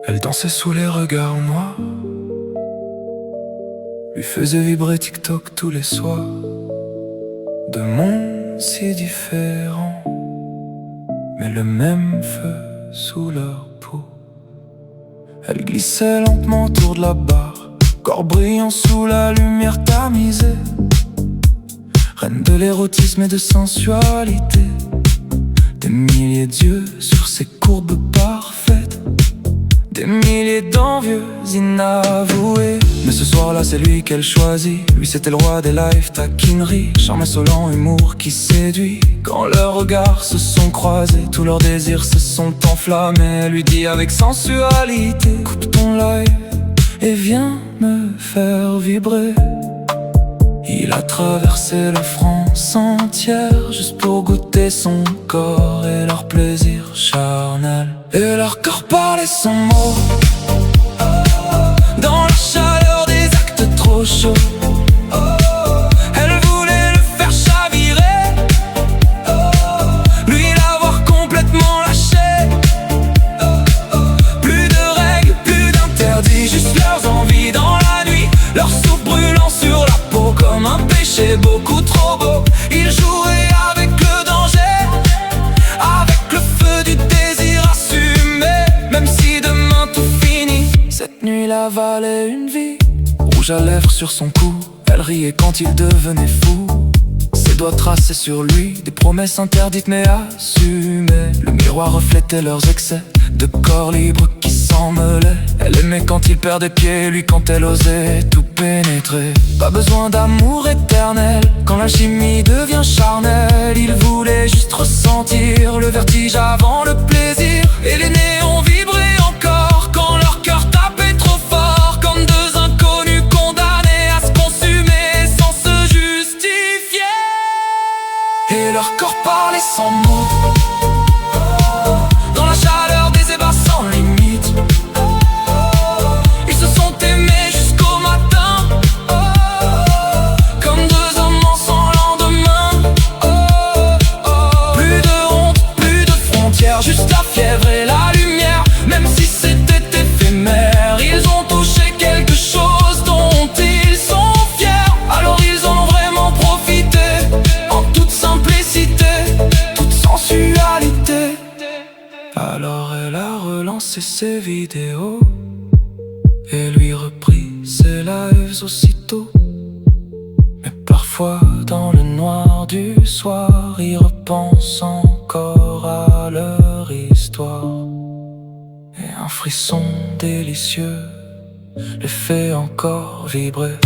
Elle dansait sous les regards noirs, lui faisait vibrer TikTok tous les soirs. Deux mondes si différents, mais le même feu sous leur peau. Elle glissait lentement autour de la barre, corps brillant sous la lumière tamisée. Reine de l'érotisme et de sensualité, des milliers d'yeux sur ses courbes parfaites, des milliers d'envieux inavoués. Mais ce soir-là c'est lui qu'elle choisit. Lui c'était le roi des lives taquineries, charme insolent, humour qui séduit. Quand leurs regards se sont croisés, tous leurs désirs se sont enflammés. Elle lui dit avec sensualité: coupe ton live et viens me faire vibrer. Il a traversé la France entière juste pour goûter son corps et leur plaisir charnel. Et leur corps parlait sans mots, dans la chaleur des actes trop chauds. Elle voulait le faire chavirer, lui l'avoir complètement lâché. Plus de règles, plus d'interdits, juste leurs envies dans la nuit, leur souffle brûlant sur la peau comme un péché beaucoup trop beau. Ils jouaient avec le danger, avec le feu du désir assumé. Même si demain tout finit, cette nuit la valait une vie. Rouge à lèvres sur son cou, elle riait quand il devenait fou. Ses doigts tracés sur lui, des promesses interdites mais assumées. Le miroir reflétait leurs excès de corps libre qui s'en mêlaient. Elle aimait quand il perdait pied, lui quand elle osait tout pénétrer. Pas besoin d'amour éternel quand l'alchimie devient charnelle. Il voulait juste ressentir le vertige avant le plaisir. Et les néons vibraient encore quand leur cœur tapait trop fort, comme deux inconnus condamnés à se consumer sans se justifier. Et leur corps parlait sans mots, dans la chaleur des ébats sans limite. Ils se sont aimés jusqu'au matin, comme deux amants sans lendemain. Plus de honte, plus de frontières, juste la fièvre et la lumière. Même si c'était éphémère, ils ont touché quelque chose dont ils sont fiers. Alors ils en ont vraiment profité, en toute simplicité, toute sensualité. Alors elle a relancé ses vidéos et lui repris ses lives aussitôt. Mais parfois dans le noir du soir, il repense encore à leur histoire. Et un frisson délicieux les fait encore vibrer.